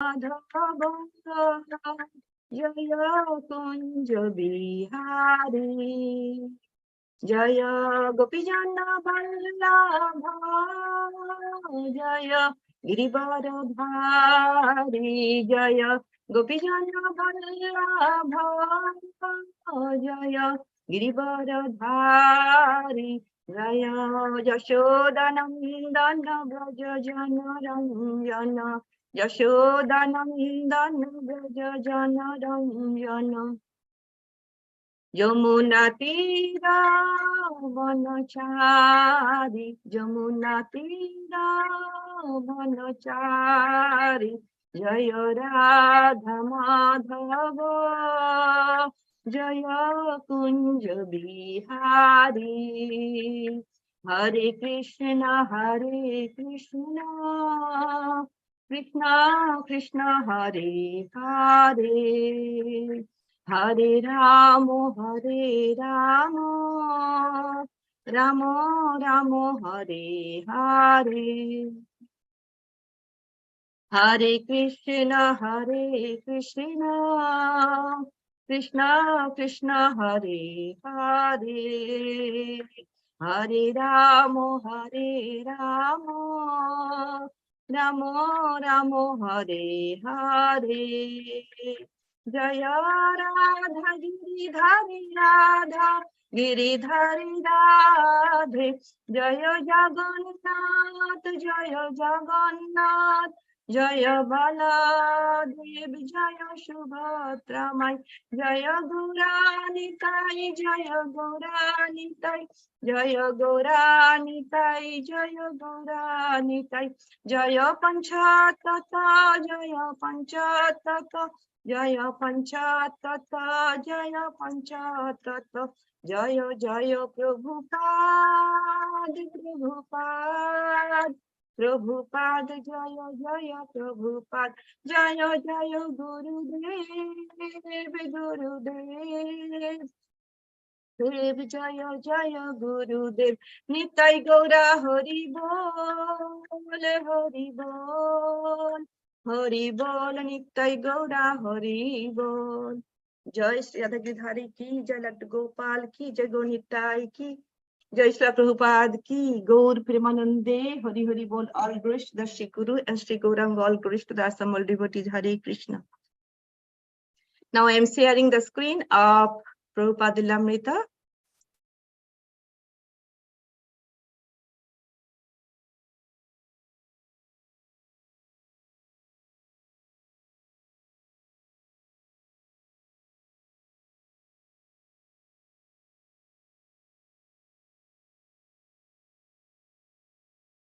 Jaya Kunja Bihari, Jaya Gopijana Vallabha, Jaya Girivardhari, Jaya Gopijana Vallabha, Jaya Girivardhari, Jaya Jashodanandana Braja Jana Ranjana, Jashodanandana Braja Jana Ranjana, Yamuna Tira Vanachari, Yamuna Tira Vanachari, Jaya Radha Madhava, Jaya Kunja Bihari, Hare Krishna, Krishna Krishna, Hare Hare, Hare Ramo, Ramo Ramo, Hare Hare, Hare Krishna, Krishna Krishna, Hare Hare, Hare Ramo, Ramo Ramo, Hare Hare, Jaya Radha Giridhari Radha, Giridhari Radhe, Jaya Jagannath, Jaya Baladev, Jaya Subhatramai, Jaya Gauranitai, Jaya Gauranitai, Jaya Gauranitai, Jaya Gauranitai, Jaya Panchatata, Jaya Panchatata, Jaya Panchatata, Jaya Panchatata, Jaya Jaya Prabhupada, Prabhupada, Jaya Jaya Prabhupada, Jaya Jaya Gurudev, Dev Jaya Jaya Gurudev, Nitai Gaura Hari Bol, Hari Bol, Hari Bol, Nitai Gaura Hari Bol. Jai Sri Radha Giridhari ki, Jai Lat Gopal ki, Jai Gaur Nitai ki, Jai Sri Prabhupada ki, Gaur Premanande, Hari Hari Bol, all glories to the Shri Guru and Shri Gauranga, all glories to the assembled devotees, Hare Krishna. Now I am sharing the screen of Prabhupada Lilamrita.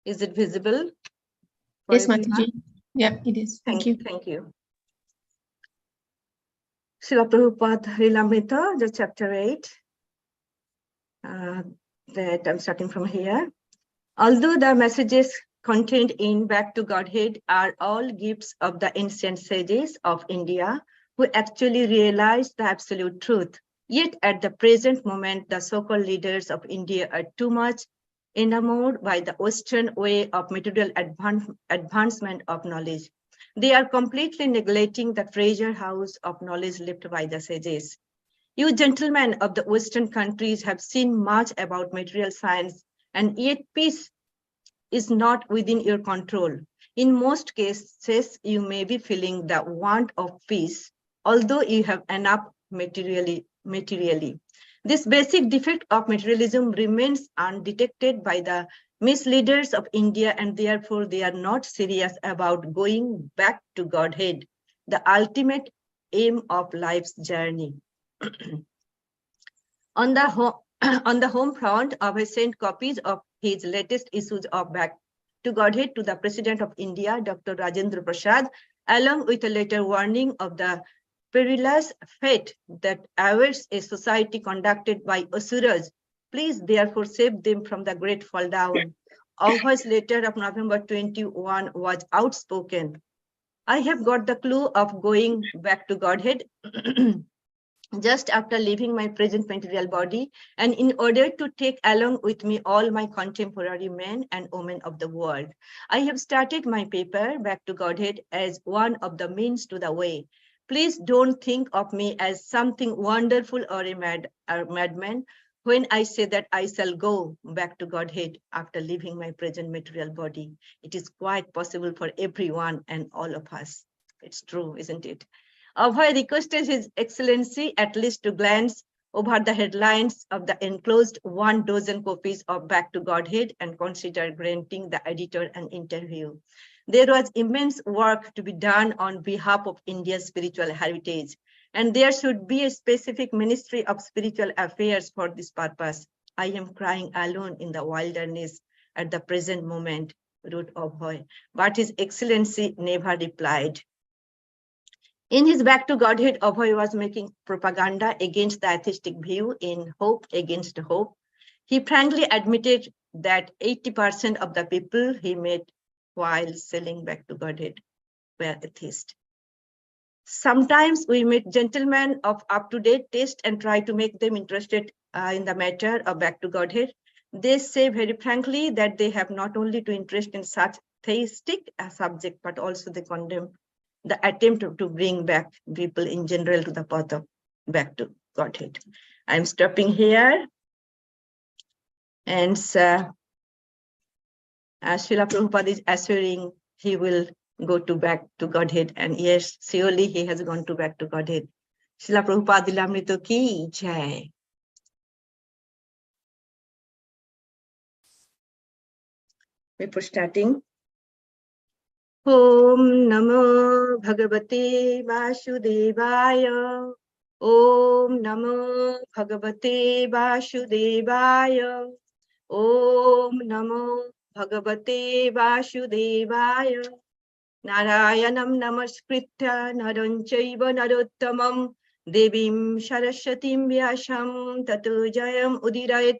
Is it visible? Yes, Mataji. Yep, it is. Thank you. Thank you. Srila Prabhupada Lilamrita, the chapter 8. That I'm starting from here. Although the messages contained in Back to Godhead are all gifts of the ancient sages of India who actually realized the absolute truth, yet at the present moment, the so-called leaders of India are too much enamored by the Western way of material advancement of knowledge. They are completely neglecting the treasure house of knowledge left by the sages. You gentlemen of the Western countries have seen much about material science, and yet peace is not within your control. In most cases, you may be feeling the want of peace, although you have enough materially. This basic defect of materialism remains undetected by the misleaders of India, and therefore they are not serious about going back to Godhead, the ultimate aim of life's journey. On the home front, I sent copies of his latest issues of Back to Godhead to the President of India, Dr. Rajendra Prasad, along with a letter warning of the perilous fate that awaits a society conducted by asuras. Please therefore save them from the great fall down. Augh's letter of November 21 was outspoken. I have got the clue of going back to Godhead. just after leaving my present material body, and in order to take along with me all my contemporary men and women of the world. I have started my paper, Back to Godhead, as one of the means to the way. Please don't think of me as something wonderful or a madman when I say that I shall go back to Godhead after leaving my present material body. It is quite possible for everyone and all of us. It's true, isn't it? Abhay requested His Excellency at least to glance over the headlines of the enclosed 12 copies of Back to Godhead and consider granting the editor an interview. There was immense work to be done on behalf of India's spiritual heritage, and there should be a specific Ministry of Spiritual Affairs for this purpose. I am crying alone in the wilderness at the present moment, wrote Abhay, but His Excellency never replied. In his Back to Godhead, Abhay was making propaganda against the atheistic view in Hope Against Hope. He frankly admitted that 80% of the people he met while selling Back to Godhead were atheists. Sometimes we meet gentlemen of up-to-date taste and try to make them interested in the matter of Back to Godhead. They say very frankly that they have not only to interest in such theistic subject, but also they condemn the attempt to bring back people in general to the path of Back to Godhead. I'm stopping here. And Srila Prabhupada is assuring he will go to Back to Godhead. And yes, surely he has gone to Back to Godhead. Srila Prabhupada Lilamrita ki jai. Before starting, Om Namo Bhagavate Vasudevaya. Om Namo Bhagavate Vasudevaya. Om Namo Bhagavate Vasudevaya. Narayanam Namaskritya Naram Chaiva Narottamam Devim Saraswatim Vyasam Tato Jayam Udirayat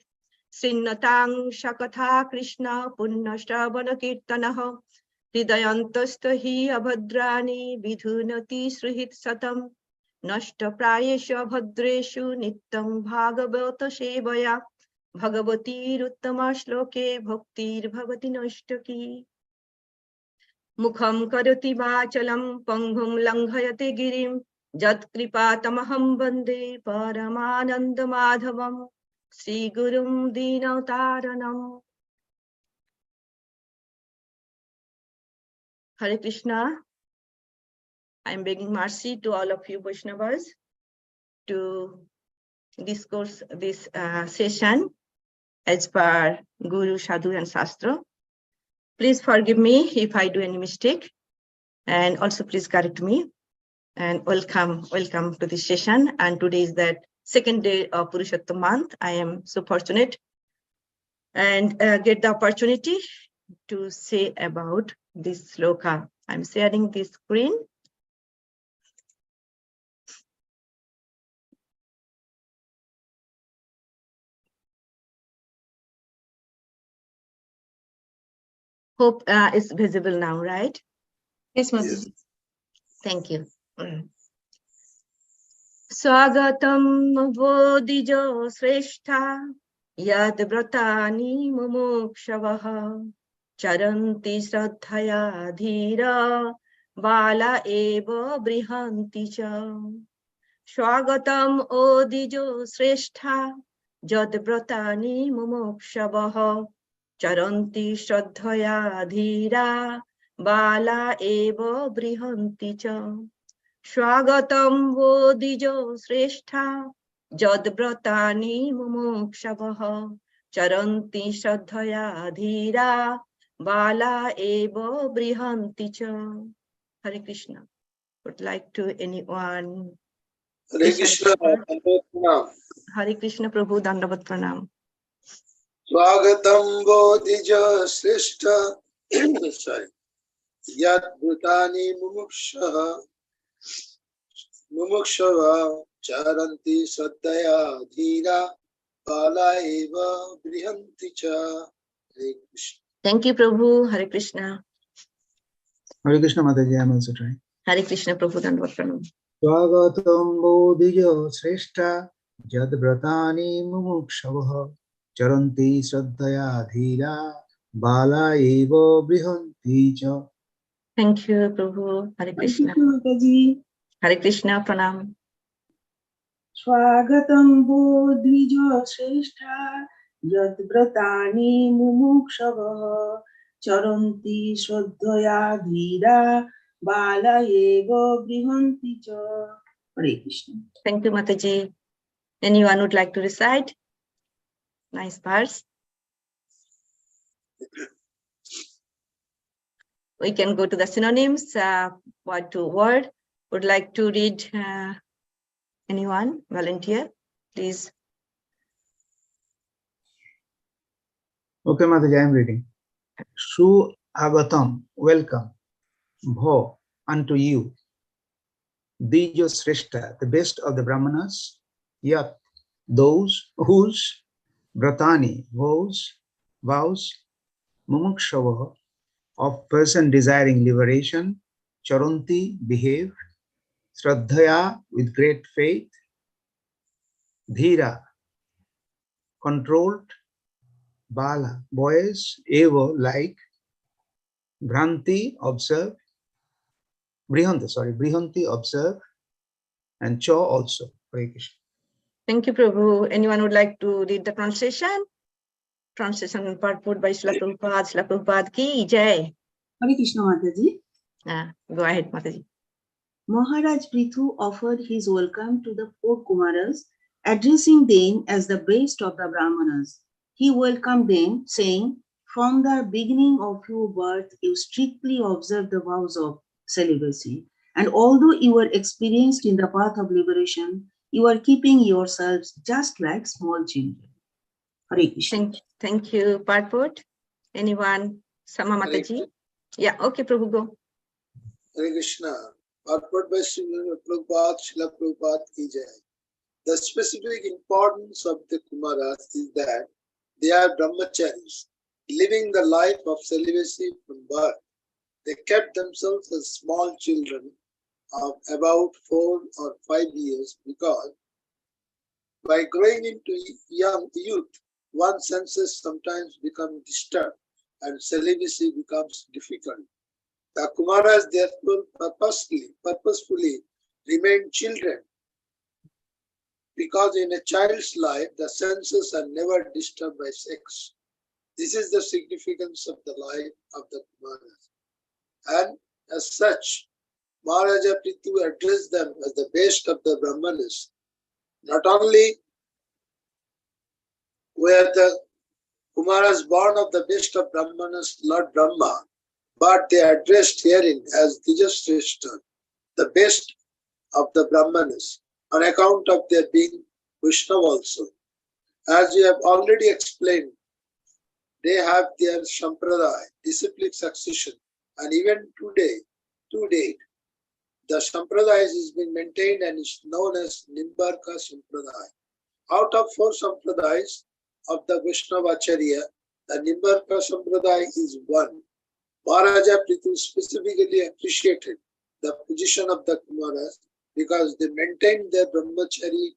Srinnatang Shakatha Krishna Punnashravana Kirtanaha Hridayantastha hi abhadrani vidhunati srihit satam nashta prayesha bhadreshu nittam bhagavata sevaya bhagavati ruttama shloke bhaktir bhavati nashtaki mukham karoti vachalam panghum langhayate girim jat kripa tamaham bande paramananda madhavam Sri Gurum Dinavtaranam. Hare Krishna. I am begging mercy to all of you Vaishnavas to discourse this session as per Guru, Sadhu and Shastra. Please forgive me if I do any mistake, and also please correct me. And welcome to this session. And today is the second day of Purushottam month. I am so fortunate and get the opportunity to say about this sloka. I'm sharing this screen. Hope it's visible now, right? Yes, Mataji. Yes. Thank you. Swagatam Vodijo Sreshta Yad Vratani Mumukshavaha Charanti Shraddhaya Dhira Bala Eva Brihanti Cha Swagatam Odijo Sreshta Yad Vratani Mumukshavaha Charanti Shraddhaya Dhira Bala Eva Brihanti Cha Swagatam Vodijo Sreshta Jadvratani Mumukshavaha Charanti Shraddhaya Dhira Bala Eva Brihanti Cha. Hare Krishna. Would like to anyone? Hare Krishna. Hare Krishna Prabhu Dandavat Pranam. Swagatam Bodhija Srishta sorry. Yad Bhutani Mumukshava Charanti Saddhaya Dhira Bala Eva Brihanti Cha. Hare Krishna. Thank you, Prabhu. Hare Krishna. Hare Krishna, Mataji. I am also trying. Hare Krishna Prabhu Dandavat Pranam. Swagatam bodhijo shrestha jad vratani mumukshavaha charanti shraddhaya dhira bala eva brihanti cha. Thank you, Prabhu. Hare Thank you, Krishna. Mataji. Hare Krishna, Pranam. Swagatam bodhijo shrestha yad vratani mumukshavaha charanti shraddhaya dhira bala eva brihanti cha. Hare Krishna. Thank you, Mataji. Anyone would like to recite? Nice verse. We can go to the synonyms, word to word. Would like to read anyone? Volunteer, please. Okay, Mataji, I am reading. Shu agatam, welcome. Bho, unto you. Dijo Shrestha, the best of the Brahmanas. Yat, those whose. Vratani, vows. Mumukshava, of person desiring liberation. Charanti, behave. Shraddhaya, with great faith. Dhira, controlled. Bala, boys. Eva, like. Bhranti, observe. Brihanti, observe. And Cha also. Hare Krishna. Thank you, Prabhu. Anyone would like to read the translation? Translation purport by Srila Prabhupada. Srila Prabhupada ki jai. Hare Krishna, Mataji. Go ahead, Mataji. Maharaj Prithu offered his welcome to the four Kumaras, addressing them as the best of the Brahmanas. He welcomed them, saying, "From the beginning of your birth, you strictly observed the vows of celibacy. And although you were experienced in the path of liberation, you are keeping yourselves just like small children." Hare Krishna. Thank you, purport. Anyone? Sama Mataji? Yeah, okay, Prabhu, go. Hare Krishna. Purport by Srila Prabhupada ki jai. The specific importance of the Kumaras is that they are brahmacharis, living the life of celibacy from birth. They kept themselves as small children of about 4 or 5 years because by growing into young youth, one's senses sometimes become disturbed and celibacy becomes difficult. The Kumaras therefore purposefully remain children because in a child's life, the senses are never disturbed by sex. This is the significance of the life of the Kumaras. And as such, Maharaja Prithu addressed them as the best of the Brahmanas. Not only were the Kumaras born of the best of Brahmanas, Lord Brahma, but they are addressed herein as Dijashrestha, the best of the Brahmanas, on account of their being Vaishnava also. As we have already explained, they have their Sampradaya, disciplic succession, and even to date, the Sampradaya is being maintained and is known as Nimbarka Sampradaya. Out of 4 Sampradayas of the Vaishnavacharya, the Nimbarka Sampradaya is one. Maharaja Prithu specifically appreciated the position of the Kumaras because they maintained their brahmachari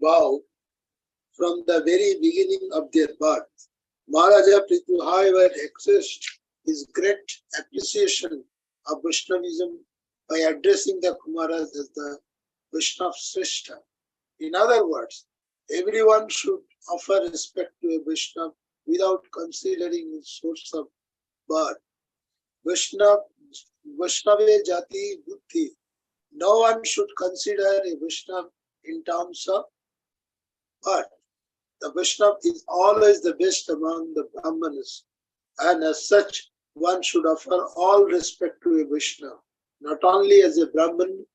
vow from the very beginning of their birth. Maharaja Prithu, however, expressed his great appreciation of Vaishnavism by addressing the Kumaras as the Vaishnava Shrestha. In other words, everyone should offer respect to a Vaishnava without considering his source of birth. Vaishnava Jati Buddhi. No one should consider a Vaishnava in terms of birth. The Vaishnava is always the best among the Brahmanas, and as such, one should offer all respect to a Vaishnava, not only as a Brahman,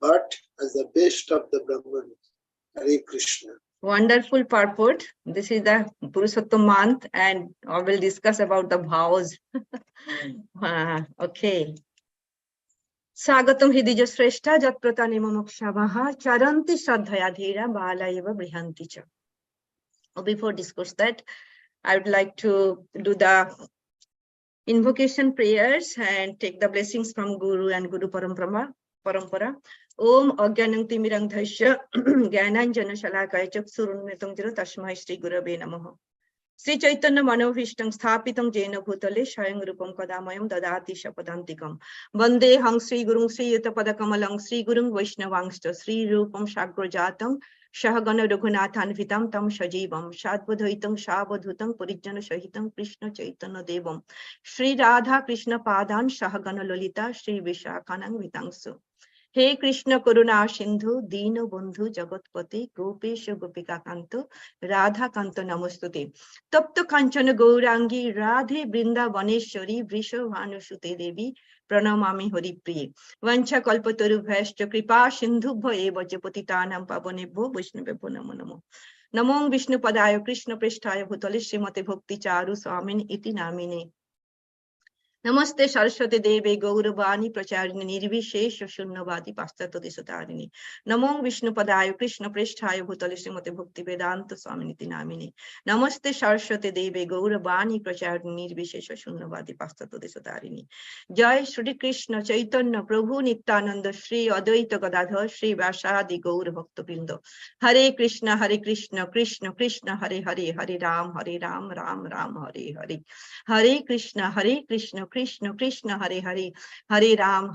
but as the best of the Brahmanas. Hare Krishna. Wonderful purport. This is the Purushottam month, and I will discuss about the vows. Okay. Swagatam hidija shrestha jat pratani mumukshavaha charanti shraddhaya dhira bala eva brihanti cha. Before discuss that, I would like to do the invocation prayers and take the blessings from Guru and Guru Parambrahma. parampara. Om Ajnanam Timirandhasya Jnananjana Shalakaya Chaksurunmitam Jira Tasmai Shri Gurave Namaha. Sri Chaitanya Manovishtam Sthapitam Jena Bhutale Shayang Rupam Kadamayam Dadati Shapadantikam Vande Hang Sri Gurung Sri Yutapada Kamalang Sri Gurung Vaishnavangsta Sri Rupam Shagrajatam Shahagana Raghunathan Vitam Tam Shajivam Shadbadhaitam Shabadhutam Purijana Shahitam Krishna Chaitanya Devam Sri Radha Krishna Padan Shahagana Lolita Sri Vishakhanang Vitangsu. He Krishna Karuna Sindhu Dino Bandhu Jagatpati Gopesha Gopika Kanto Radha Kanto Namostute Tapta Kanchana Gaurangi Radhe Brinda Vaneshwari Vrisha Vanusute Devi Pranamami Hari Priye Vancha Kalpataru Bhashcha Kripa Sindhu Bhaye Vajapatitanam Pavanebho Vaishnavebho Namo Namo Namong Vishnu Padaya Krishna Prishtaya Bhutale Srimate Bhakti Charu Swamin Iti Namine Namaste Saraswati Devi Gauravani Pracharini Nirvishesha Shunnavadi Pastato Disatarini. Namong Vishnu Padaya Krishna Prishtaya Bhutale Srimate Bhakti Vedanta Swaminiti Namini. Namaste Saraswati Devi Gauravani Pracharini Nirvishesha Shunnavadi Pastato Disatarini. Jai Shri Krishna Chaitanya Prabhu Nityananda Shri Advaita Gadadhar Shri Vasadi Gaur Bhakta Brindo. Hare Krishna Krishna Krishna Hare Hare Hare Ram Ram Ram Hare Hare. Hare Krishna Krishna Krishna Hare Hare Hare Ram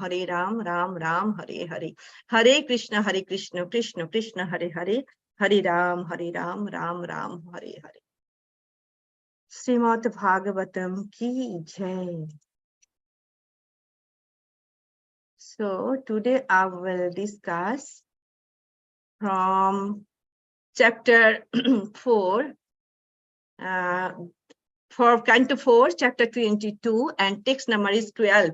Ram Ram Hare Hare. Hare Krishna Krishna Krishna Hare Hare Hare Ram Ram Ram Hare Hare. Srimad Bhagavatam ki jai. So today I will discuss from chapter 4 for Canto 4, chapter 22, and text number is 12.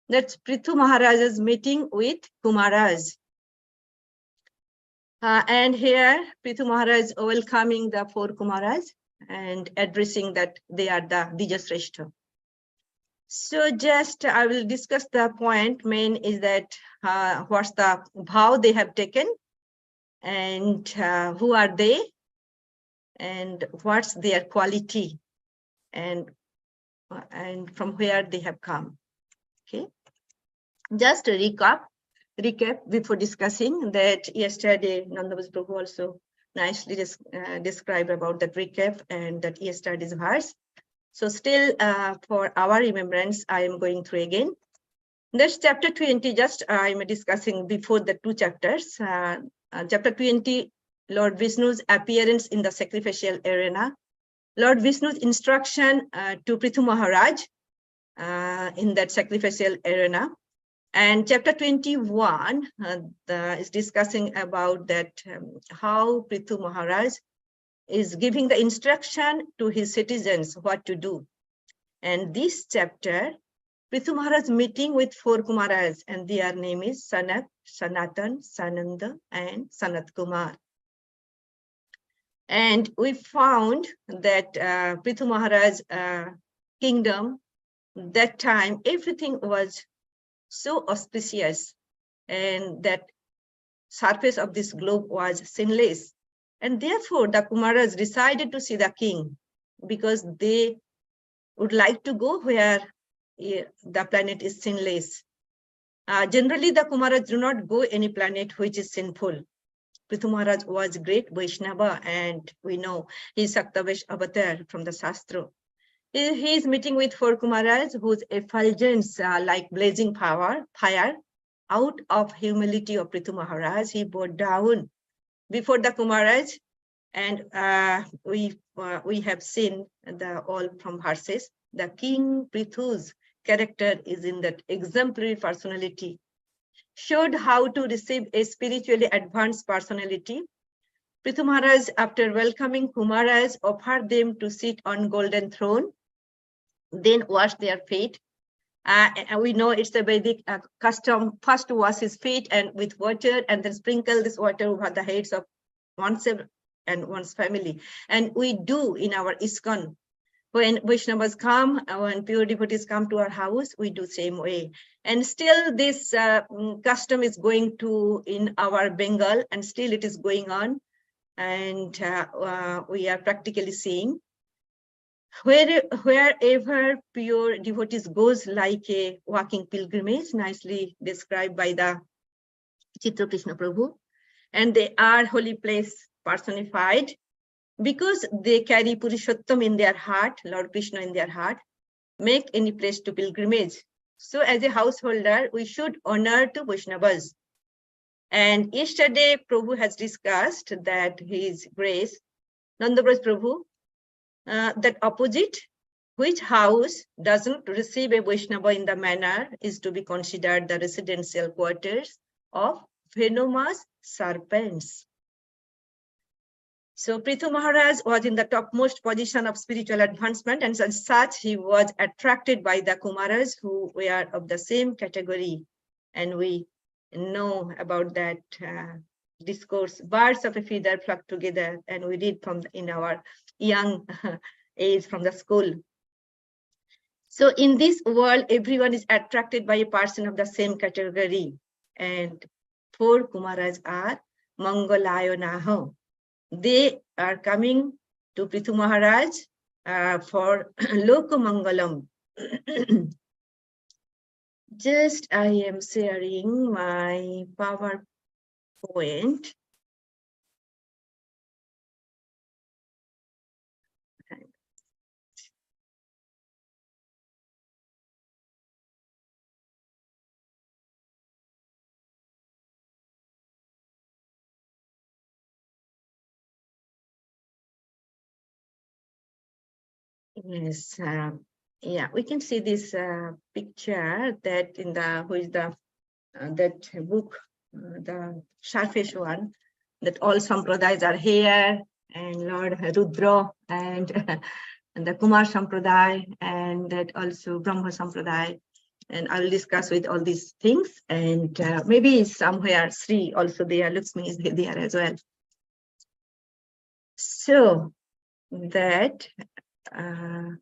That's Prithu Maharaj's meeting with Kumaras. And here Prithu Maharaj welcoming the 4 Kumaras and addressing that they are the Dijasreshta. So just I will discuss the point. Main is that what's the vow they have taken and who are they and what's their quality and from where they have come. Okay, just a recap before discussing that yesterday Nandavas Prabhu also nicely described about that recap and that yesterday's verse. So still for our remembrance, I am going through again. That's chapter 20, just I'm discussing before the 2 chapters. Chapter 20, Lord Vishnu's appearance in the sacrificial arena. Lord Vishnu's instruction to Prithu Maharaj in that sacrificial arena. And chapter 21 is discussing about that how Prithu Maharaj is giving the instruction to his citizens what to do. And this chapter, Prithu Maharaj meeting with 4 Kumaras, and their name is Sanat, Sanatan, Sananda, and Sanat Kumar. And we found that Prithu Maharaj's kingdom, that time, everything was so auspicious, and that surface of this globe was sinless. And therefore, the Kumaras decided to see the king because they would like to go where the planet is sinless. Generally, the Kumaras do not go any planet which is sinful. Prithu Maharaj was great Vaishnava, and we know he is Saktavesh avatar from the Shastra. He is meeting with 4 Kumaras whose effulgence like blazing fire. Out of humility of Prithu Maharaj, he bowed down before the Kumaras, and we have seen all from verses. The King Prithu's character is in that exemplary personality, showed how to receive a spiritually advanced personality. Prithu Maharaj, after welcoming Kumaras, offered them to sit on golden throne, then wash their feet. And we know it's a Vedic custom, first to wash his feet and with water, and then sprinkle this water over the heads of oneself and one's family. And we do in our ISKCON. When Vaishnavas come, when pure devotees come to our house, we do same way. And still this custom is going to in our Bengal, and still it is going on. And we are practically seeing wherever pure devotees goes like a walking pilgrimage, nicely described by the Chitra Krishna Prabhu, and they are holy place personified because they carry Purushottam in their heart, Lord Krishna in their heart, make any place to pilgrimage. So as a householder, we should honor to Vaishnavas. And yesterday, Prabhu has discussed that His Grace, Nandabraj Prabhu, that opposite, which house doesn't receive a Vaishnava in the manner is to be considered the residential quarters of venomous serpents. So Prithu Maharaj was in the topmost position of spiritual advancement, and as such, he was attracted by the Kumaras who were of the same category. And we know about that discourse, birds of a feather flock together, and we read from in our young age from the school. So in this world, everyone is attracted by a person of the same category, and 4 Kumaras are Mangalayanaho. They are coming to Prithu Maharaj for Lokamangalam. Just I am sharing my PowerPoint. Yes, yeah, we can see this picture that in the that book, the Sharfish one, that all Sampradayas are here, and Lord Rudra and, and the Kumar Sampradaya, and that also Brahma Sampradaya. And I will discuss with all these things, and maybe somewhere Sri also there, Lakshmi is there as well. So that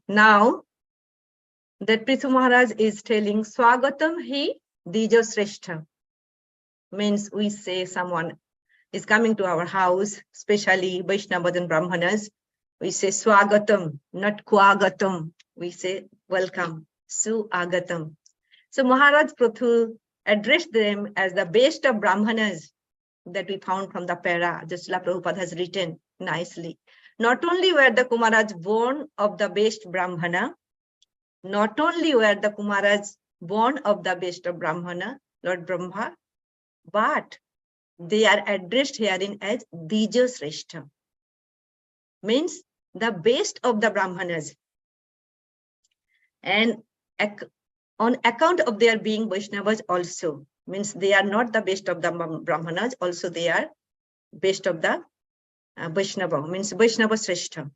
now that Prithu Maharaj is telling Swagatam hi Dijo Sreshta, means we say someone is coming to our house, especially Vaishnavas and Brahmanas, we say Swagatam, not Kwagatam. We say welcome, Suagatam. So Maharaj Prithu addressed them as the best of Brahmanas that we found from the para, just Srila Prabhupada has written nicely. Not only were the Kumaras born of the best Brahmana, not only were the Kumaras born of the best of Brahmana, Lord Brahma, but they are addressed herein as Bija Sreshta, means the best of the Brahmanas. And on account of their being Vaishnavas also, means they are not the best of the Brahmanas, also they are best of the Vaishnava, means Vaishnava Sreshta.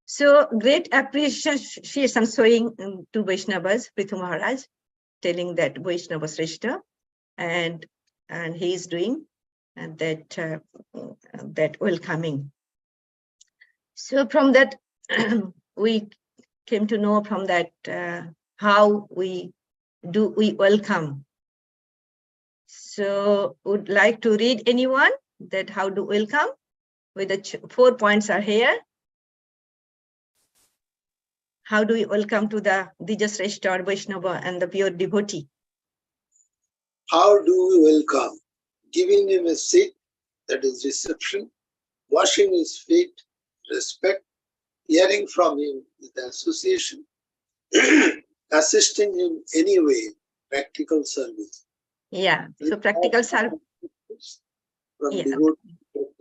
So great appreciation showing to Vaishnavas, Prithu Maharaj, telling that Vaishnava Sreshta, and he is doing that welcoming. So from that, we came to know from that how we welcome. So would like to read anyone that how to welcome? With the 4 points are here. How do we welcome to the Dijasreshta or Vaishnava and the pure devotee? How do we welcome? Giving him a seat, that is reception, washing his feet, respect, hearing from him with association, assisting him anyway, practical service. Yeah, so practical service.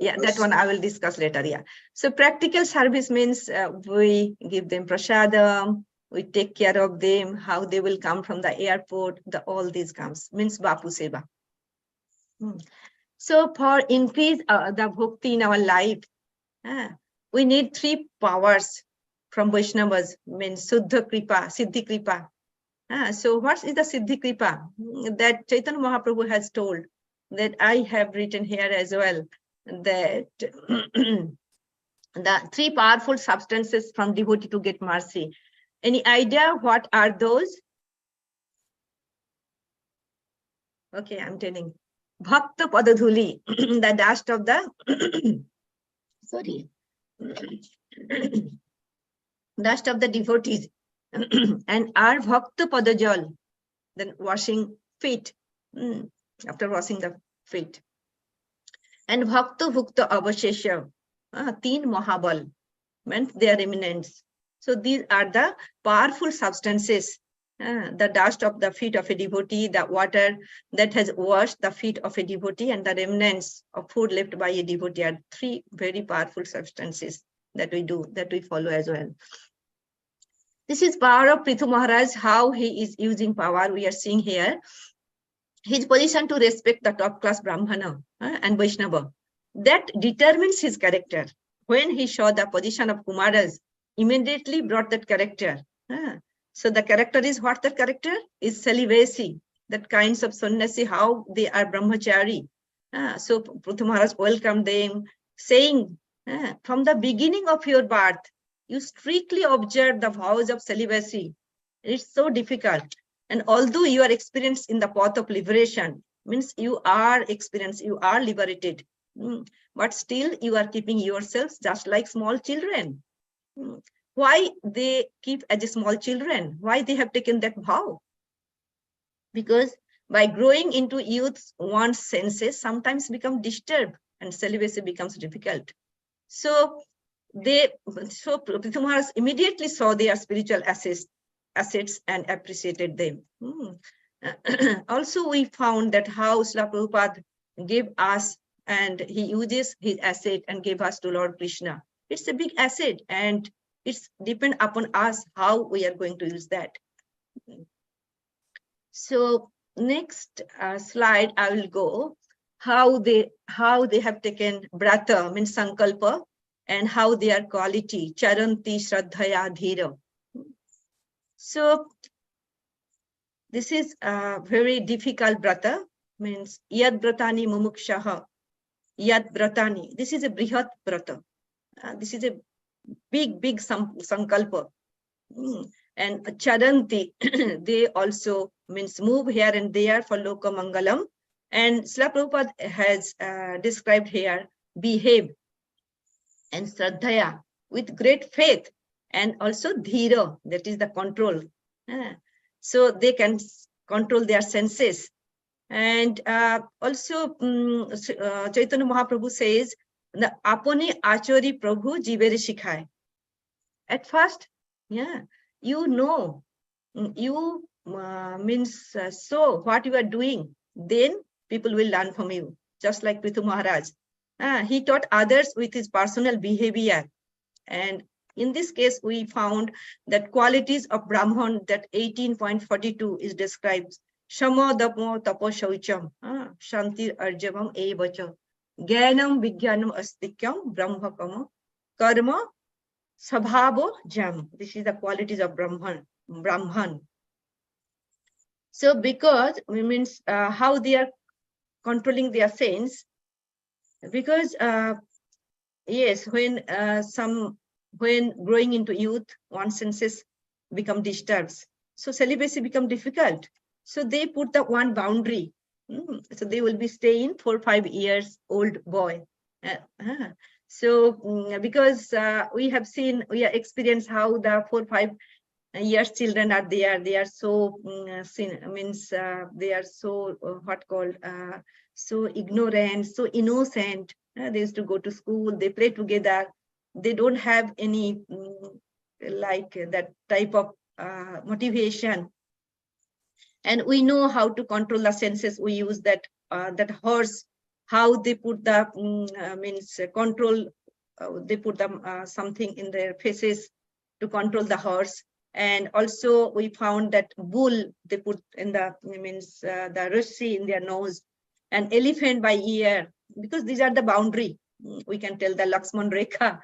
Yeah, that one I will discuss later. Yeah, so practical service means we give them prasadam, we take care of them, how they will come from the airport, all these comes, means Bapu Seva. So for increase the bhakti in our life, we need 3 powers from Vaishnavas, means Suddha Kripa, Siddhi Kripa. So what is the Siddhi Kripa? That Chaitanya Mahaprabhu has told, that I have written here as well, that the 3 powerful substances from devotee to get mercy. Any idea what are those? Okay, I'm telling. Bhakta Padadhuli, the dust of the sorry, dust of the devotees, and our Bhakta Padajal, then washing feet. After washing the feet. And Bhakta Bhukta Avashesha, Teen Mahabal, meant their eminence. So these are the powerful substances, the dust of the feet of a devotee, the water that has washed the feet of a devotee, and the remnants of food left by a devotee are three very powerful substances that we follow as well. This is power of Prithu Maharaj, how he is using power. We are seeing here his position to respect the top class Brahmana and Vaishnava. That determines his character. When he saw the position of Kumaras, immediately brought that character. So the character is what? That character is celibacy, that kinds of sannyasi, how they are brahmachari. So Prithu Maharaj welcomed them, saying, from the beginning of your birth, you strictly observe the vows of celibacy. It's so difficult. And although you are experienced in the path of liberation, means you are experienced, you are liberated, but still you are keeping yourselves just like small children. Why they keep as small children? Why they have taken that vow? Because by growing into youth, one's senses sometimes become disturbed and celibacy becomes difficult. So Prithu Maharaj immediately saw their spiritual assets and appreciated them. Also, we found that how Srila Prabhupada gave us, and he uses his asset and gave us to Lord Krishna. It's a big asset, and it's depend upon us how we are going to use that. So next slide, I will go how they have taken brata, means sankalpa, and how their quality, charanti shraddhaya dhira. So this is a very difficult brata, means yad bratani mumukshaha, yad bratani. This is a brihat brata. This is a big sankalpa. And charanti, they also means move here and there for loka mangalam. And Srila Prabhupada has described here, behave and shraddhaya, with great faith, and also dhira, that is the control. So they can control their senses. And also Chaitanya Mahaprabhu says, the apone achari prabhu jivere shikhai. At first, you know, you means so what you are doing, then people will learn from you, just like Prithu Maharaj. He taught others with his personal behavior. And in this case, we found that qualities of Brahman, that 18.42 is described. Shama dapmo tapo shaucham, shanti arjavam evacha, jnanam vijnanam astikyam brahmakama, karma sabhavo jam. This is the qualities of Brahman. So because we means how they are controlling their sense, because yes, when growing into youth, one's senses become disturbed. So celibacy become difficult. So they put the one boundary. So they will be staying 4 or 5 years old boy. So because we have experienced how the 4 or 5 years children are there. They are so they are so so ignorant, so innocent. They used to go to school, they play together. They don't have any like that type of motivation. And we know how to control the senses. We use that horse, how they put the control. They put them something in their faces to control the horse. And also we found that bull, they put in the the russi in their nose, and elephant by ear, because these are the boundary. We can tell the Lakshman Rekha.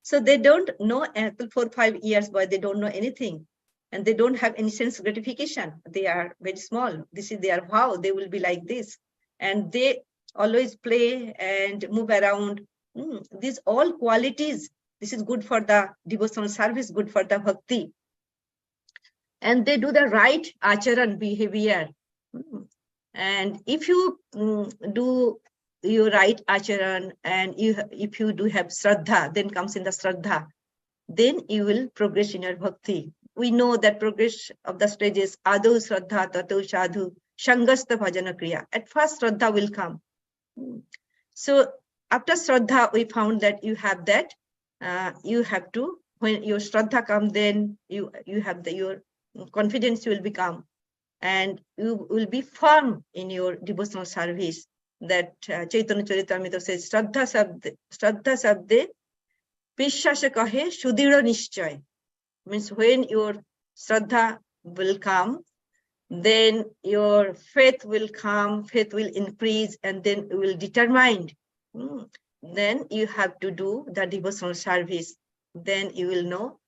So they don't know, 4 or 5 years boy, they don't know anything. And they don't have any sense gratification. They are very small. This is their vow. They will be like this. And they always play and move around. These all qualities. This is good for the devotional service, good for the bhakti. And they do the right acharan behavior. And if you do your right acharan, and if you do have shraddha, then comes in the shraddha, then you will progress in your bhakti. We know that progress of the stages, adu shraddha, tato sadhu, Shangasta Bhajana Kriya. At first, Shraddha will come. So after Shraddha, we found that you have that. You have to, when your Shraddha comes, then you have your confidence will become, and you will be firm in your devotional service. That Chaitanya Charitamrita says, Shraddha Sabde Vishwasa Kahe Sudhira Nishchay. Means when your Shraddha will come, then your faith will come, faith will increase, and then you will determine. Then you have to do the devotional service. Then you will know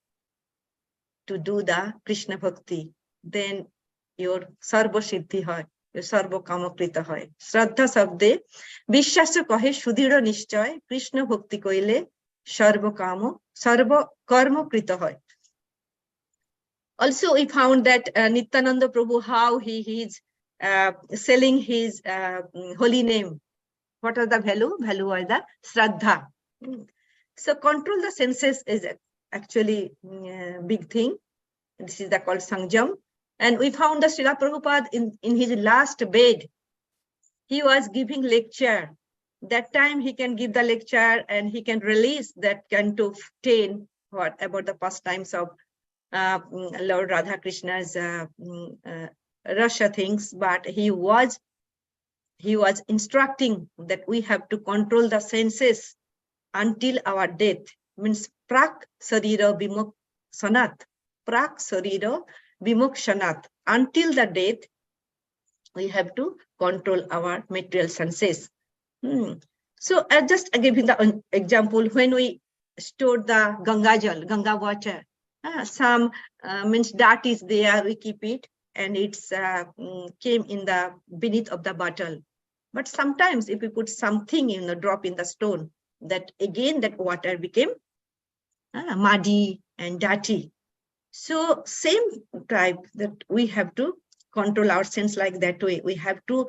to do the Krishna Bhakti. Then your Sarva Siddhi hai, your Sarva Kamakrita hai. Shraddha Sabde Vishwasa Kahe Sudhira Nishchay, Krishna Bhakti Koile Sarva Karma Krita hai. Also, we found that Nityananda Prabhu, how he is selling his holy name. What are the value? Value are the Shraddha. So control the senses is actually a big thing. This is called Sanjam. And we found that Srila Prabhupada in his last bed, he was giving lecture. That time he can give the lecture and he can release that canto 10 about the pastimes of Lord Radha Krishna's Rasha things, but he was instructing that we have to control the senses until our death. Means prak sarira vimuk sanat, prak sarira vimuk sanat. Until the death, we have to control our material senses. So I just give you the example. When we store the Ganga water, some means dirt is there, we keep it, and it's came in the beneath of the bottle. But sometimes if we put something in the drop in the stone, that again that water became muddy and dirty. So same type that we have to control our sense like that way. We have to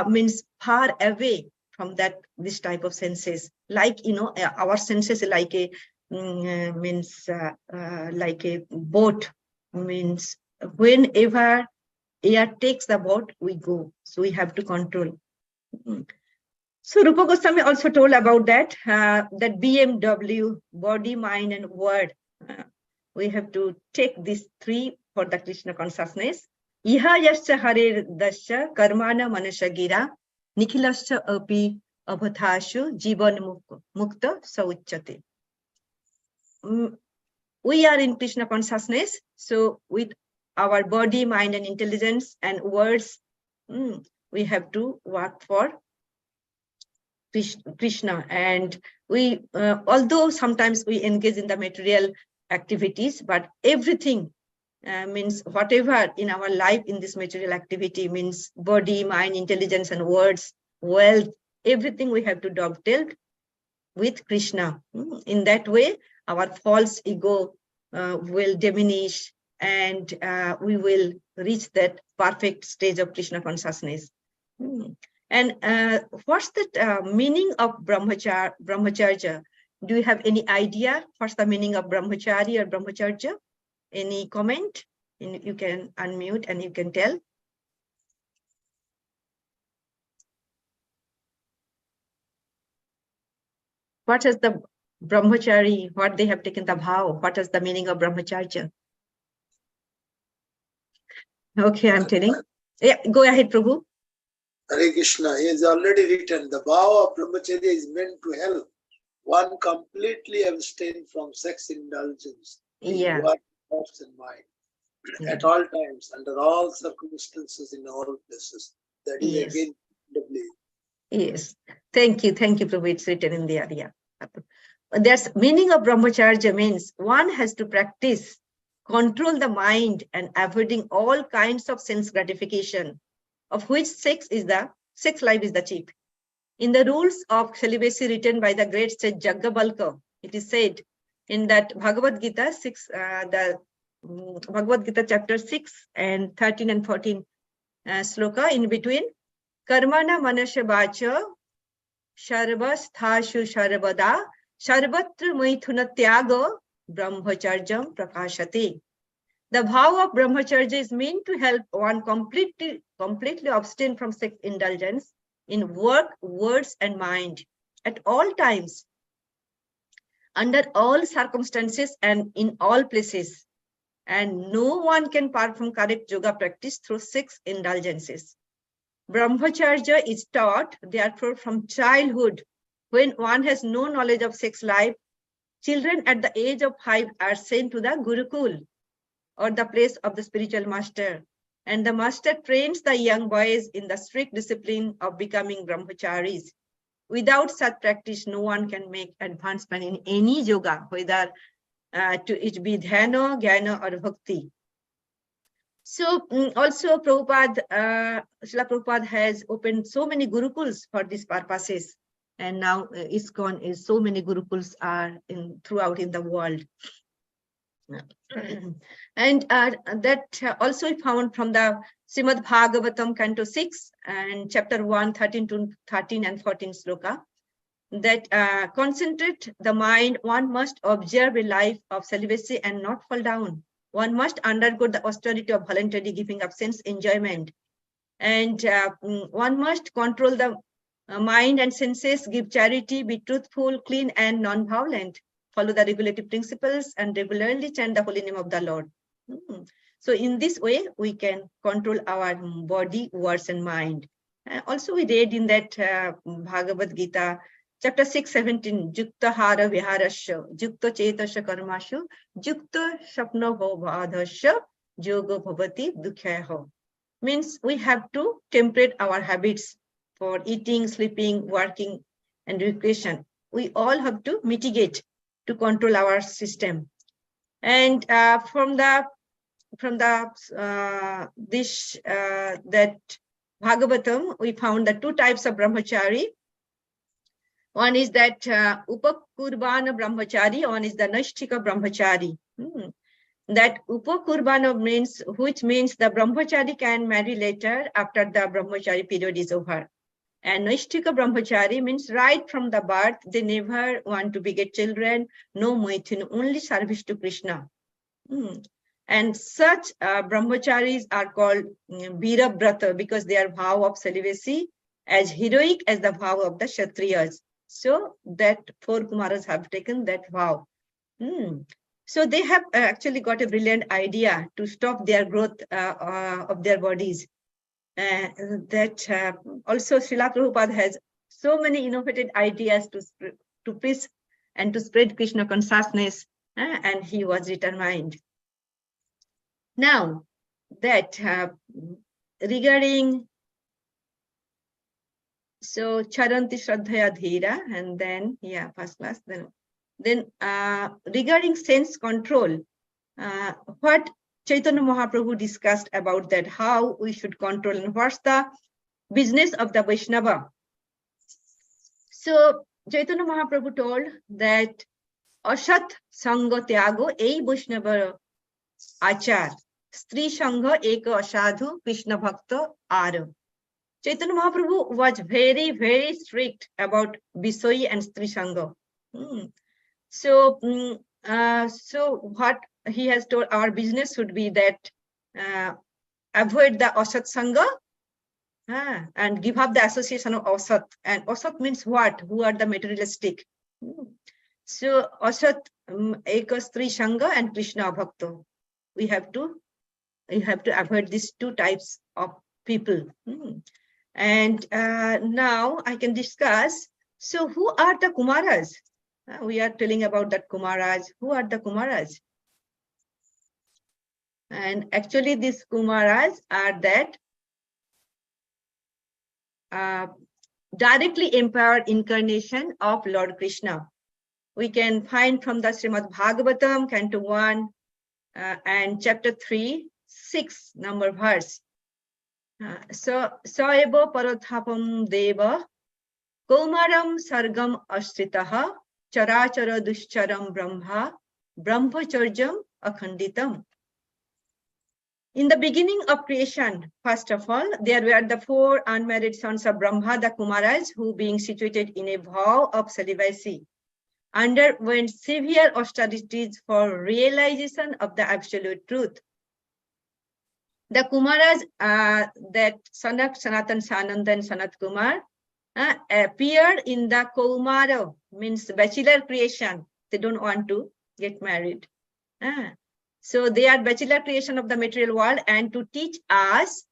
means far away from this type of senses. Like our senses like a like a boat. Means whenever air takes the boat, we go. So we have to control. So Rupa Goswami also told about that that BMW, body, mind, and word. We have to take these three for the Krishna consciousness. Iha yascha harer dasya karmana manasya gira nikhilascha api abhathashu jivan mukta sauchyate. We are in Krishna consciousness, so with our body, mind, and intelligence and words, we have to work for Krishna. And we, although sometimes we engage in the material activities, but everything means whatever in our life in this material activity means body, mind, intelligence, and words, wealth, everything we have to dovetail with Krishna. In that way, our false ego will diminish, and we will reach that perfect stage of Krishna consciousness. And what's the meaning of brahmacharya? Do you have any idea what's the meaning of brahmachari or brahmacharya? Any comment? You can unmute and you can tell. What is the brahmachari? What they have taken the vow? What is the meaning of brahmacharya? Okay, I'm telling. Yeah, go ahead, Prabhu. Hare Krishna, he has already written, the vow of brahmacharya is meant to help one completely abstain from sex indulgence in word, thoughts, and mind at all times, under all circumstances, in all places. That is again doubly. Yes, thank you, Prabhu. It's written in the area. There's meaning of brahmacharya means one has to practice, control the mind, and avoiding all kinds of sense gratification, of which sex life is the chief. In the rules of celibacy written by the great sage Jaggabalka, it is said in that Bhagavad Gita 6, Bhagavad Gita chapter 6 and 13 and 14 sloka in between, Karmana manasya vacha sharvasthashu sharvada sarvatra maithuna tyaga brahmacharyam prakashate. The vow of brahmacharya is meant to help one completely abstain from sex indulgence in work, words, and mind at all times, under all circumstances, and in all places. And no one can perform correct yoga practice through sex indulgences. Brahmacharya is taught, therefore, from childhood. When one has no knowledge of sex life, children at the age of 5 are sent to the Gurukul, or the place of the spiritual master. And the master trains the young boys in the strict discipline of becoming brahmacharis. Without such practice, no one can make advancement in any yoga, whether it be dhyana, jnana, or bhakti. So also Srila Prabhupada has opened so many gurukuls for these purposes. And now ISKCON is so many gurukuls are throughout in the world. And that also we found from the Srimad Bhagavatam, Canto 6 and chapter 1, 13 and 14 sloka, that concentrate the mind, one must observe a life of celibacy and not fall down. One must undergo the austerity of voluntary giving up sense enjoyment. And one must control the mind and senses, give charity, be truthful, clean, and non-violent. Follow the regulative principles and regularly chant the holy name of the Lord. So in this way, we can control our body, words, and mind. Also, we read in that Bhagavad Gita, chapter 6:17, Jukta hara viharasya, Jukta chetasya karmasya, Jukta shapna bhavadasya, yoga bhavati dukhyaho. Means we have to temperate our habits for eating, sleeping, working, and recreation. We all have to mitigate to control our system. And from that Bhagavatam, we found the two types of brahmachari. One is that upakurbana brahmachari, one is the naishthika brahmachari. That upakurbana means, which means the brahmachari can marry later after the brahmachari period is over. And naishthika brahmachari means right from the birth, they never want to beget children, no maithun, only service to Krishna. And such brahmacharis are called Virabrata because their vow of celibacy as heroic as the vow of the Kshatriyas. So that 4 Kumaras have taken that vow. So they have actually got a brilliant idea to stop their growth of their bodies. That also Srila Prabhupada has so many innovative ideas to preach and to spread Krishna consciousness, and he was determined. Now, that regarding, so Charanti Shraddhaya Dhira, and then, yeah, first class, then regarding sense control, what Chaitanya Mahaprabhu discussed about that, how we should control and what's the business of the Vaishnava. So Chaitanya Mahaprabhu told that Asat Sangha Tyago ei Vaishnava Achar, Stri Sangha Eka Asadhu Krishna Bhakta Ara. Chaitanya Mahaprabhu was very, very strict about Visoyi and Stri Sangha. So what he has told our business should be that avoid the Asat Sangha and give up the association of Asat. And Asat means what? Who are the materialistic. So Asat, Eka Stri Sangha and Krishna Bhakta. We have to avoid these two types of people. And now I can discuss. So who are the Kumaras? We are telling about that Kumaras. Who are the Kumaras? And actually these Kumaras are that directly empowered incarnation of Lord Krishna. We can find from the Srimad Bhagavatam, Canto 1 and chapter 3, 6 number verse. So Saeva Parathapam Deva Komaram Sargam Ashritaha Charachara Duscharam Brahma Brahmacharjam Akhanditam. In the beginning of creation, first of all, there were the 4 unmarried sons of Brahma, the Kumaras, who being situated in a vow of celibacy, underwent severe austerities for realization of the absolute truth. The Kumaras, that Sanak, Sanatan, Sananda, and Sanat Kumar, appeared in the Kaumara, means bachelor creation. They don't want to get married. So they are bachelor creation of the material world, and to teach us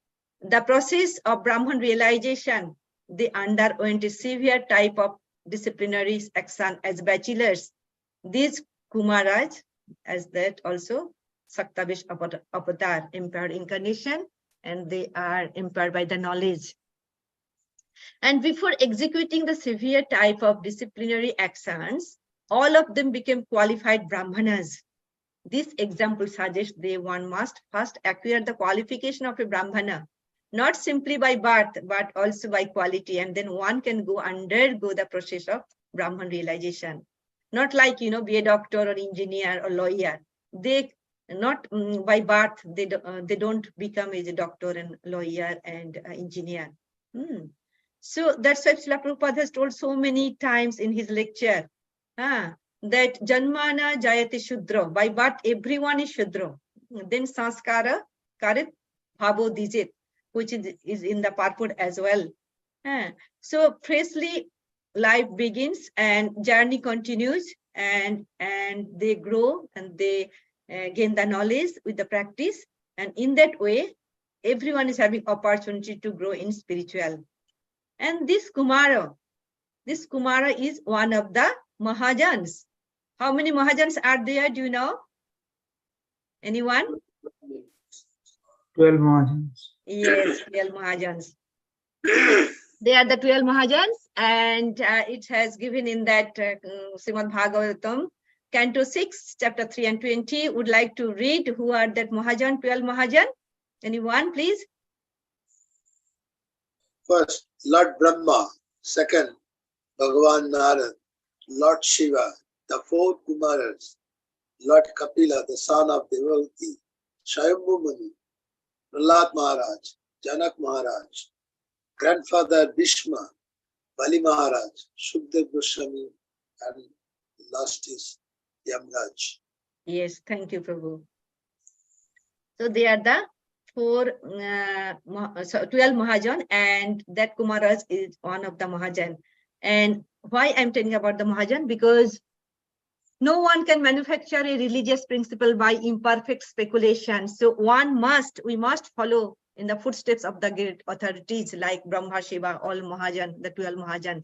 the process of Brahman realization, they underwent a severe type of disciplinary action as bachelors. These Kumaras, as that also, Saktavish Avatar, empowered incarnation, and they are empowered by the knowledge. And before executing the severe type of disciplinary actions, all of them became qualified Brahmanas. This example suggests one must first acquire the qualification of a Brahmana, not simply by birth, but also by quality, and then one can undergo the process of Brahman realization. Not like, be a doctor or engineer or lawyer. They not by birth, they don't become as a doctor and lawyer and engineer. So that's why Srila Prabhupada has told so many times in his lecture, that Janmana Jayate Shudra, by birth everyone is Shudra. Then Sanskara Karit Bhavo Dijit, which is in the purport as well. So freshly life begins and journey continues, and they grow and they gain the knowledge with the practice, and in that way everyone is having opportunity to grow in spiritual. And this Kumara is one of the Mahajans. How many Mahajans are there? Do you know? Anyone? 12 Mahajans. Yes, 12 Mahajans. They are the 12 Mahajans, and it has given in that Srimad Bhagavatam, Canto 6, Chapter 3 and 20. Would like to read who are that Mahajan, 12 Mahajan? Anyone, please? First, Lord Brahma. Second, Bhagavan Narad. Lord Shiva. The four Kumaras. Lord Kapila, the son of Devaki. Swayambhu Muni. Prahlad Maharaj. Janak Maharaj. Grandfather Bhishma. Bali Maharaj. Sukdev Goswami. And last is Yamraj. Yes, thank you, Prabhu. So they are the 12 Mahajan, and that Kumaras is one of the Mahajan. And why I'm telling about the Mahajan? Because no one can manufacture a religious principle by imperfect speculation. So we must follow in the footsteps of the great authorities like Brahma, Shiva, all Mahajan, the 12 Mahajan.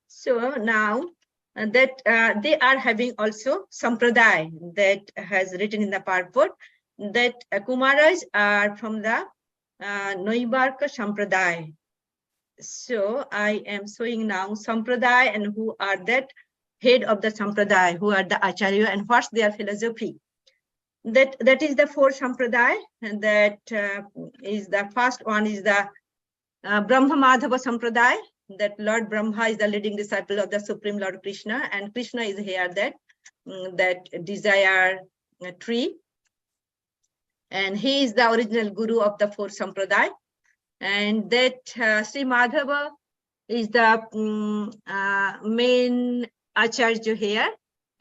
So now that they are having also Sampradaya that has written in the purport that Kumaras are from the Noibarka Sampradaya. So I am showing now Sampradaya and who are that head of the Sampradaya, who are the Acharya, and what's their philosophy. That is the 4 Sampradaya, and that is the first one is the Brahma Madhava Sampradaya, that Lord Brahma is the leading disciple of the Supreme Lord Krishna, and Krishna is here that desire tree, and he is the original guru of the 4 Sampradaya, and that Sri Madhava is the main Acharya here,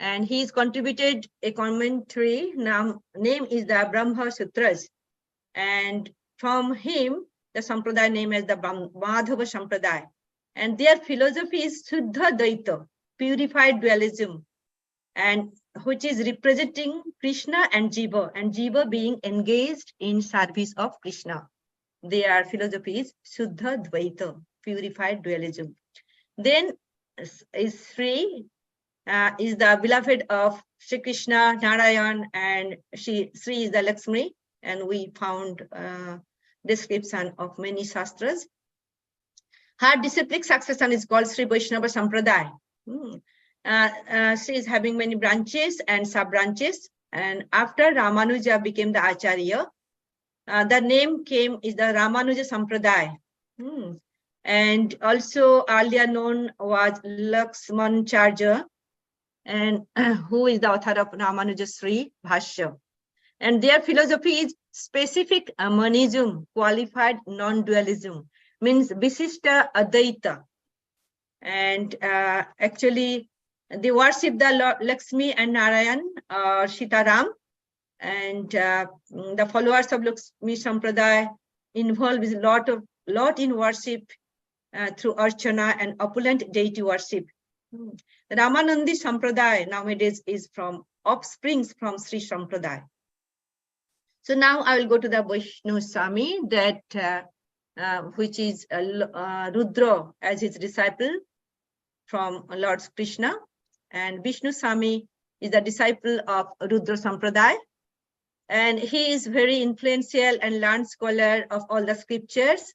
and he's contributed a commentary, name is the Brahma Sutras, and from him the Sampradaya name is the Madhava Sampradaya, and their philosophy is Suddha Dvaita, purified dualism, and which is representing Krishna and Jiva being engaged in service of Krishna. Their philosophy is Suddha Dvaita, purified dualism. Then is Sri is the beloved of Shri Krishna, Narayan, and Sri is the Lakshmi, and we found description of many shastras. Her disciplic succession is called Sri Vaishnava Sampradaya. She is having many branches and sub-branches, and after Ramanuja became the Acharya, the name is the Ramanuja Sampradaya. And also earlier known was Lakshmancharya, and who is the author of Ramanuja Sri Bhashya. And their philosophy is specific monism, qualified non-dualism, means Visishta Advaita. And actually, they worship the Lord Lakshmi and Narayan or Sitaram, And the followers of Lakshmi Sampradaya involved with lot in worship through Archana and opulent deity worship. The Ramanandi Sampradaya nowadays is from offsprings from Sri Sampradaya. So now I will go to the Vaishnu Swami, that which is Rudra as his disciple from Lord Krishna, and Vishnu Swami is the disciple of Rudra Sampradaya, and he is very influential and learned scholar of all the scriptures.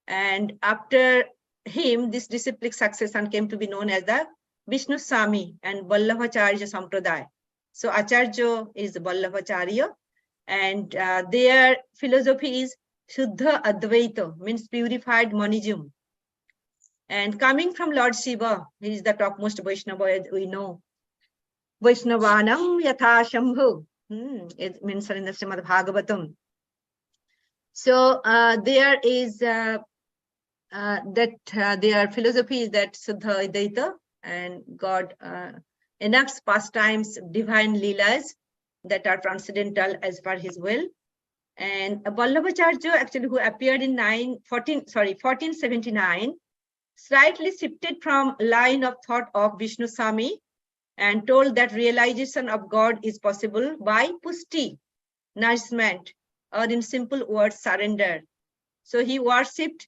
And after him, this disciplic succession came to be known as the Vishnu Swami and Vallabhacharya Sampradaya. So Acharya is Vallabhacharya, and their philosophy is Shuddha Advaita, means purified monism. And coming from Lord Shiva, he is the topmost Vaishnava, as we know. Vaishnavanam Yatha Shambhu. It means in the Srimad Bhagavatam. So there is their philosophy is that Shuddha Advaita, and God enacts pastimes, divine leelas that are transcendental as per his will. And Vallabhacharya, actually, who appeared in 1479, slightly shifted from line of thought of Vishnu Swami and told that realization of God is possible by pushti, nourishment, or in simple words, surrender. So he worshipped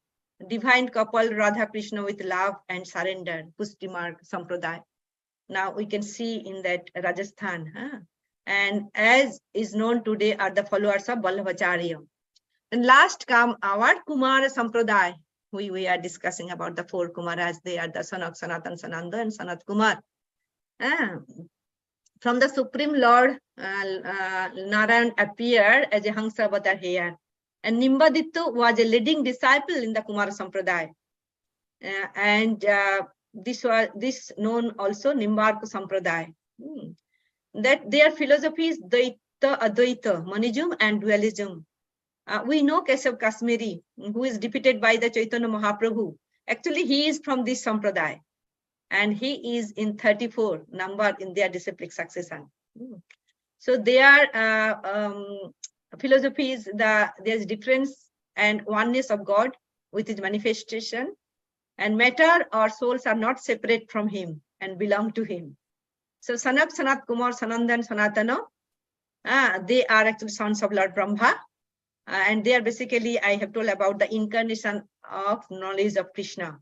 divine couple Radha Krishna with love and surrender, pushti marg sampradaya. Now we can see in that Rajasthan. And as is known today are the followers of Vallabhacharya. And last come our Kumara Sampradaya. We are discussing about the four Kumaras. They are the Sanak, Sanatan, Sananda, and Sanat Kumar. From the Supreme Lord, Narayan appeared as a Hamsa avatar here. And Nimbadittu was a leading disciple in the Kumara Sampradaya. This known also Nimbarka Sampradaya. That their philosophy is Dvaita, Advaita, monism and dualism. We know Keshav Kashmiri, who is depicted by the Chaitanya Mahaprabhu. Actually, he is from this Sampradaya, and he is in 34 number in their disciplic succession. So their philosophy is there's difference and oneness of God with his manifestation, and matter or souls are not separate from him and belong to him. So Sanak, Sanat Kumar, Sananda, and Sanatana, they are actually sons of Lord Brahma. And they are basically, I have told about the incarnation of knowledge of Krishna.